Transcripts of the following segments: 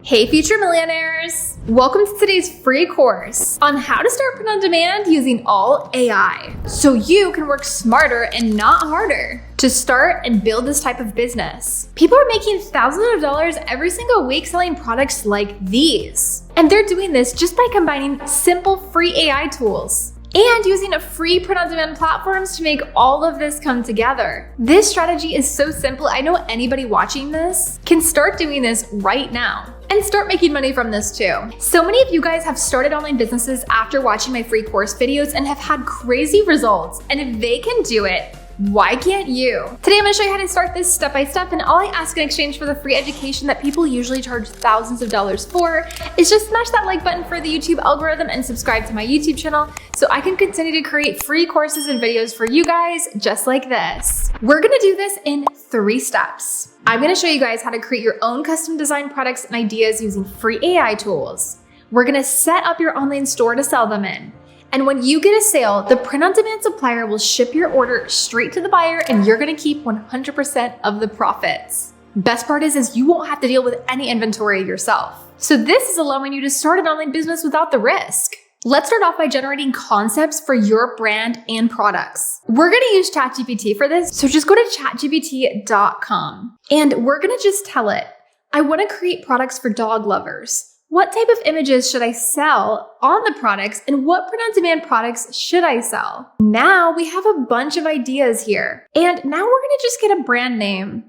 Hey future millionaires! Welcome to today's free course on how to start print on demand using all AI so you can work smarter and not harder to start and build this type of business. People are making thousands of dollars every single week selling products like these. And they're doing this just by combining simple free AI tools and using free print-on-demand platforms to make all of this come together. This strategy is so simple, I know anybody watching this can start doing this right now and start making money from this too. So many of you guys have started online businesses after watching my free course videos and have had crazy results. And if they can do it, why can't you? Today I'm gonna show you how to start this step by step, and all I ask in exchange for the free education that people usually charge thousands of dollars for is just smash that like button for the YouTube algorithm and subscribe to my YouTube channel so I can continue to create free courses and videos for you guys just like this. We're gonna do this in 3 steps. I'm gonna show you guys how to create your own custom design products and ideas using free AI tools. We're gonna set up your online store to sell them in. And when you get a sale, the print-on-demand supplier will ship your order straight to the buyer and you're gonna keep 100% of the profits. Best part is you won't have to deal with any inventory yourself. So this is allowing you to start an online business without the risk. Let's start off by generating concepts for your brand and products. We're gonna use ChatGPT for this, so just go to chatgpt.com and we're gonna just tell it, I wanna create products for dog lovers. What type of images should I sell on the products and what print-on-demand products should I sell? Now we have a bunch of ideas here. And now we're gonna just get a brand name.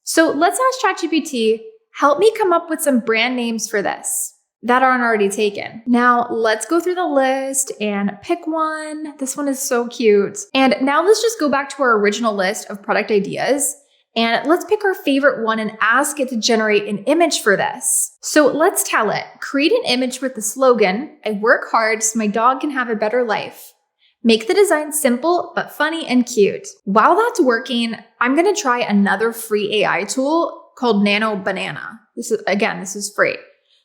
So let's ask ChatGPT, help me come up with some brand names for this that aren't already taken. Now let's go through the list and pick one. This one is so cute. And now let's just go back to our original list of product ideas. And let's pick our favorite one and ask it to generate an image for this. So let's tell it, create an image with the slogan, I work hard so my dog can have a better life. Make the design simple, but funny and cute. While that's working, I'm gonna try another free AI tool called Nano Banana. This is free.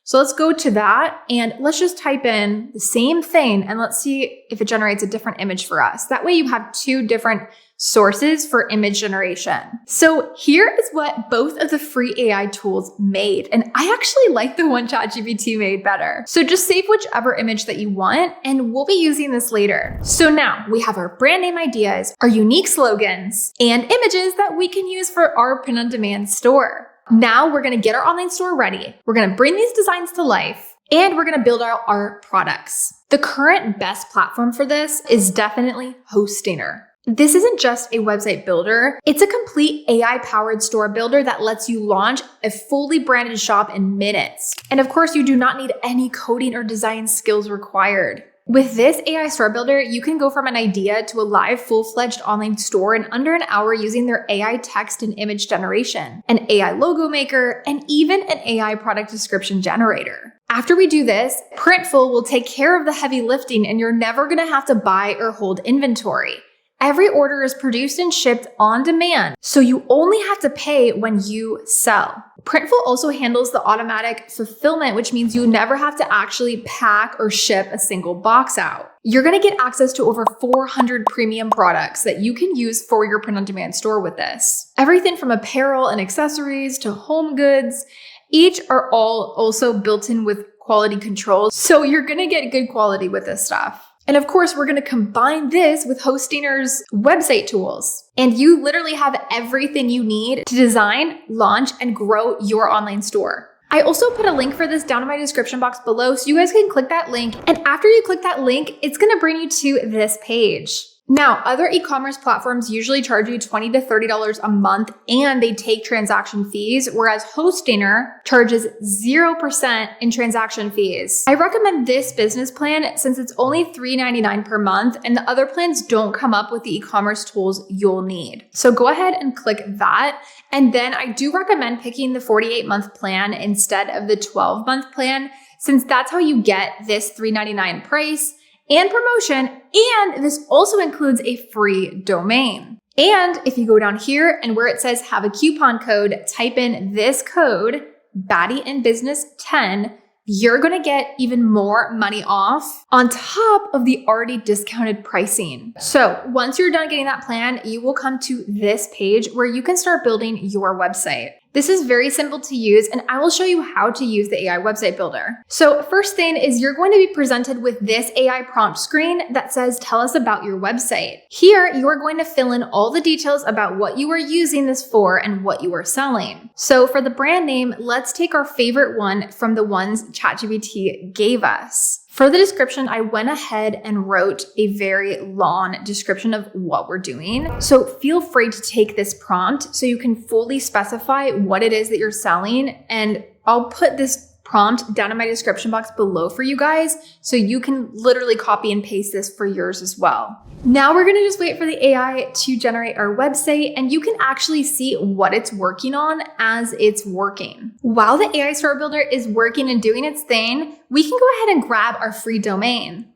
So let's go to that and let's just type in the same thing and let's see if it generates a different image for us. That way you have 2 different sources for image generation. So here is what both of the free AI tools made. And I actually like the one ChatGPT made better. So just save whichever image that you want and we'll be using this later. So now we have our brand name ideas, our unique slogans, and images that we can use for our print-on-demand store. Now we're gonna get our online store ready. We're gonna bring these designs to life and we're gonna build out our products. The current best platform for this is definitely Hostinger. This isn't just a website builder, it's a complete AI-powered store builder that lets you launch a fully branded shop in minutes. And of course, you do not need any coding or design skills required. With this AI store builder, you can go from an idea to a live full-fledged online store in under an hour using their AI text and image generation, an AI logo maker, and even an AI product description generator. After we do this, Printful will take care of the heavy lifting and you're never gonna have to buy or hold inventory. Every order is produced and shipped on demand, so you only have to pay when you sell. Printful also handles the automatic fulfillment, which means you never have to actually pack or ship a single box out. You're gonna get access to over 400 premium products that you can use for your print-on-demand store with this. Everything from apparel and accessories to home goods, each are all also built in with quality control, so you're gonna get good quality with this stuff. And of course, we're gonna combine this with Hostinger's website tools. And you literally have everything you need to design, launch, and grow your online store. I also put a link for this down in my description box below so you guys can click that link. And after you click that link, it's gonna bring you to this page. Now, other e-commerce platforms usually charge you $20 to $30 a month and they take transaction fees, whereas Hostinger charges 0% in transaction fees. I recommend this business plan since it's only $3.99 per month and the other plans don't come up with the e-commerce tools you'll need. So go ahead and click that. And then I do recommend picking the 48-month plan instead of the 12-month plan, since that's how you get this $3.99 price and promotion, and this also includes a free domain. And if you go down here and where it says have a coupon code, type in this code, BaddieInBusiness10, you're gonna get even more money off on top of the already discounted pricing. So once you're done getting that plan, you will come to this page where you can start building your website. This is very simple to use, and I will show you how to use the AI website builder. So first thing is you're going to be presented with this AI prompt screen that says, tell us about your website. Here, you are going to fill in all the details about what you are using this for and what you are selling. So for the brand name, let's take our favorite one from the ones ChatGPT gave us. For the description, I went ahead and wrote a very long description of what we're doing. So feel free to take this prompt so you can fully specify what it is that you're selling. And I'll put this prompt down in my description box below for you guys so you can literally copy and paste this for yours as well. Now we're gonna just wait for the AI to generate our website, and you can actually see what it's working on as it's working. While the AI store builder is working and doing its thing, we can go ahead and grab our free domain.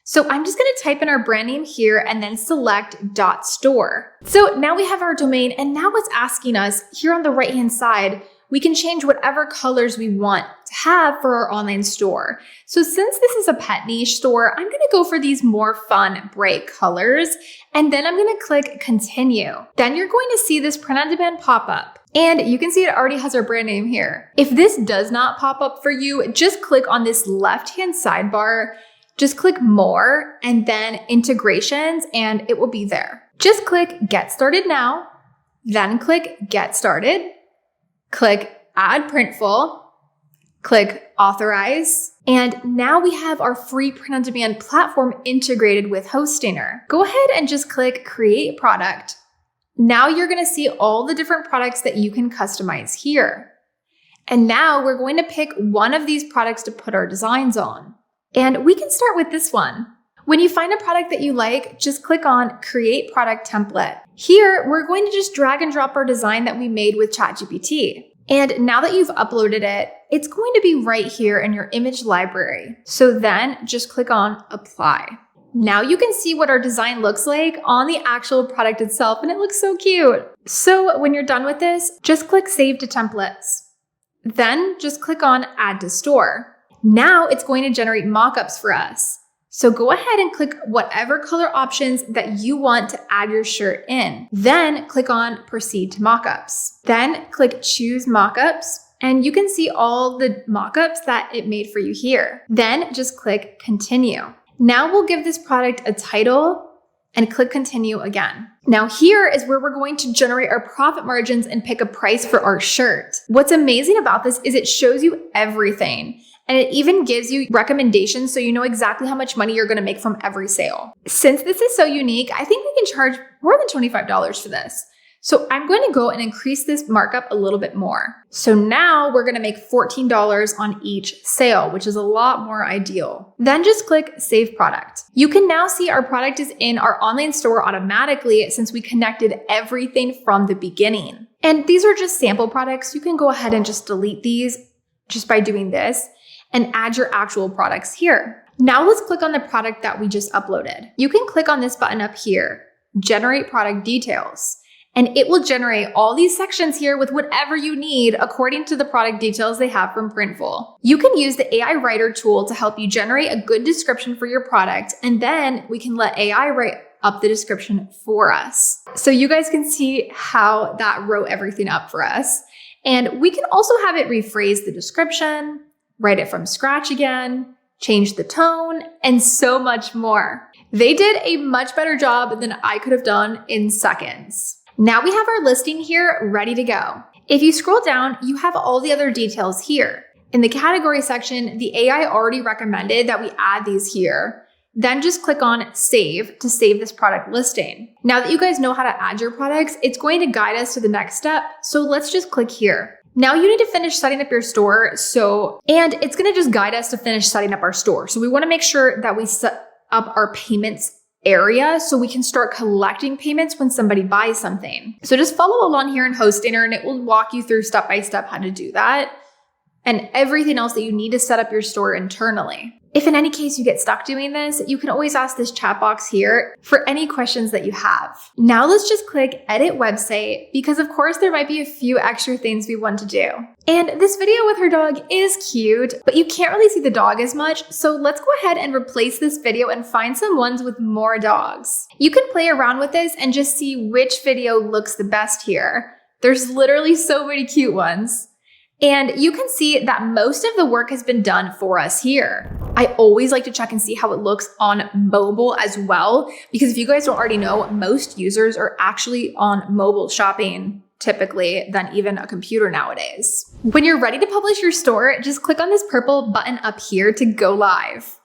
So I'm just gonna type in our brand name here and then select .store. So now we have our domain, and now it's asking us here on the right-hand side, we can change whatever colors we want to have for our online store. So since this is a pet niche store, I'm gonna go for these more fun, bright colors, and then I'm gonna click continue. Then you're going to see this print on demand pop up. And you can see it already has our brand name here. If this does not pop up for you, just click on this left-hand sidebar, just click more and then integrations, and it will be there. Just click get started now, then click get started. Click add printful, click authorize, and now we have our free print on demand platform integrated with Hostinger. Go ahead and just click create product. Now you're gonna see all the different products that you can customize here. And now we're going to pick one of these products to put our designs on. And we can start with this one. When you find a product that you like, just click on create product template. Here, we're going to just drag and drop our design that we made with ChatGPT. And now that you've uploaded it, it's going to be right here in your image library. So then just click on apply. Now you can see what our design looks like on the actual product itself, and it looks so cute. So when you're done with this, just click save to templates. Then just click on add to store. Now it's going to generate mockups for us. So go ahead and click whatever color options that you want to add your shirt in. Then click on proceed to mockups. Then click choose mockups, and you can see all the mockups that it made for you here. Then just click continue. Now we'll give this product a title and click continue again. Now here is where we're going to generate our profit margins and pick a price for our shirt. What's amazing about this is it shows you everything. And it even gives you recommendations so you know exactly how much money you're gonna make from every sale. Since this is so unique, I think we can charge more than $25 for this. So I'm going to go and increase this markup a little bit more. So now we're gonna make $14 on each sale, which is a lot more ideal. Then just click save product. You can now see our product is in our online store automatically since we connected everything from the beginning. And these are just sample products. You can go ahead and just delete these just by doing this and add your actual products here. Now let's click on the product that we just uploaded. You can click on this button up here, generate product details, and it will generate all these sections here with whatever you need according to the product details they have from Printful. You can use the AI writer tool to help you generate a good description for your product, and then we can let AI write up the description for us. So you guys can see how that wrote everything up for us. And we can also have it rephrase the description, write it from scratch again, change the tone, and so much more. They did a much better job than I could have done in seconds. Now we have our listing here ready to go. If you scroll down, you have all the other details here. In the category section, the AI already recommended that we add these here. Then just click on save to save this product listing. Now that you guys know how to add your products, it's going to guide us to the next step. So let's just click here. Now you need to finish setting up your store. And it's going to just guide us to finish setting up our store. So we want to make sure that we set up our payments area so we can start collecting payments when somebody buys something. So just follow along here in Hostinger and it will walk you through step by step how to do that and everything else that you need to set up your store internally. If in any case you get stuck doing this, you can always ask this chat box here for any questions that you have. Now let's just click edit website because of course there might be a few extra things we want to do. And this video with her dog is cute, but you can't really see the dog as much. So let's go ahead and replace this video and find some ones with more dogs. You can play around with this and just see which video looks the best here. There's literally so many cute ones. And you can see that most of the work has been done for us here. I always like to check and see how it looks on mobile as well, because if you guys don't already know, most users are actually on mobile shopping typically than even a computer nowadays. When you're ready to publish your store, just click on this purple button up here to go live.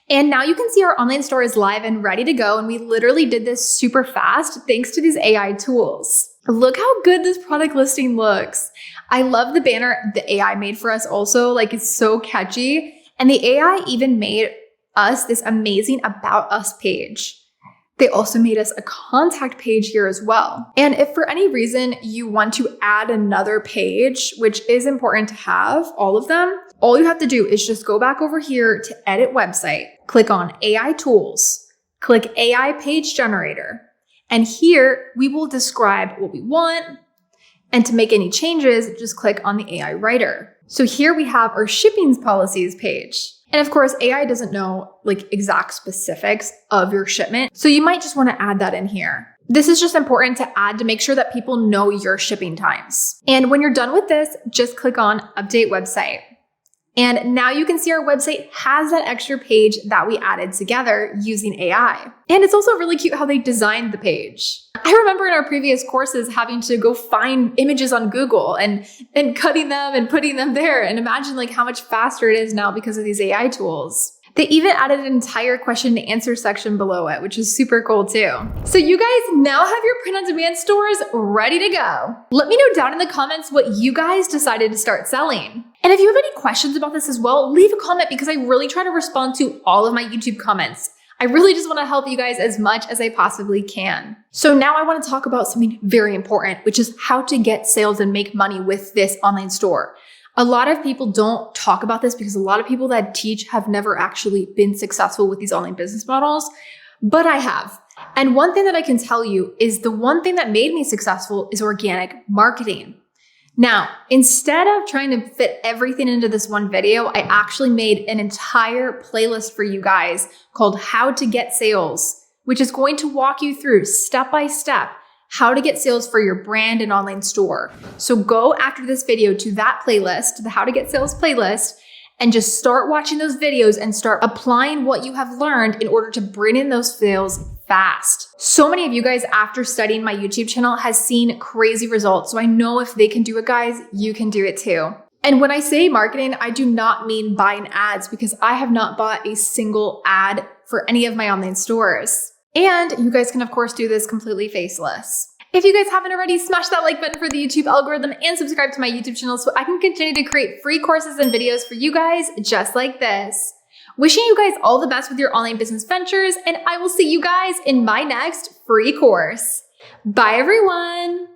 And now you can see our online store is live and ready to go. And we literally did this super fast thanks to these AI tools. Look how good this product listing looks. I love the banner the AI made for us also. Like, it's so catchy. And the AI even made us this amazing About Us page. They also made us a contact page here as well. And if for any reason you want to add another page, which is important to have, all of them, all you have to do is just go back over here to Edit Website, click on AI Tools, click AI Page Generator. And here we will describe what we want. And to make any changes, just click on the AI Writer. So here we have our shipping policies page. And of course, AI doesn't know like exact specifics of your shipment. So you might just want to add that in here. This is just important to add to make sure that people know your shipping times. And when you're done with this, just click on Update Website. And now you can see our website has that extra page that we added together using AI. And it's also really cute how they designed the page. I remember in our previous courses having to go find images on Google and cutting them and putting them there. And imagine like how much faster it is now because of these AI tools. They even added an entire question and answer section below it, which is super cool too. So you guys now have your print-on-demand stores ready to go. Let me know down in the comments what you guys decided to start selling. And if you have any questions about this as well, leave a comment because I really try to respond to all of my YouTube comments. I really just want to help you guys as much as I possibly can. So now I want to talk about something very important, which is how to get sales and make money with this online store. A lot of people don't talk about this because a lot of people that teach have never actually been successful with these online business models, but I have. And one thing that I can tell you is the one thing that made me successful is organic marketing. Now, instead of trying to fit everything into this one video, I actually made an entire playlist for you guys called How to Get Sales, which is going to walk you through step by step how to get sales for your brand and online store. So go after this video to that playlist, the How to Get Sales playlist, and just start watching those videos and start applying what you have learned in order to bring in those sales fast. So many of you guys after studying my YouTube channel has seen crazy results. So I know if they can do it, guys, you can do it too. And when I say marketing, I do not mean buying ads because I have not bought a single ad for any of my online stores. And you guys can of course do this completely faceless. If you guys haven't already, smash that like button for the YouTube algorithm and subscribe to my YouTube channel so I can continue to create free courses and videos for you guys just like this. Wishing you guys all the best with your online business ventures, and I will see you guys in my next free course. Bye everyone.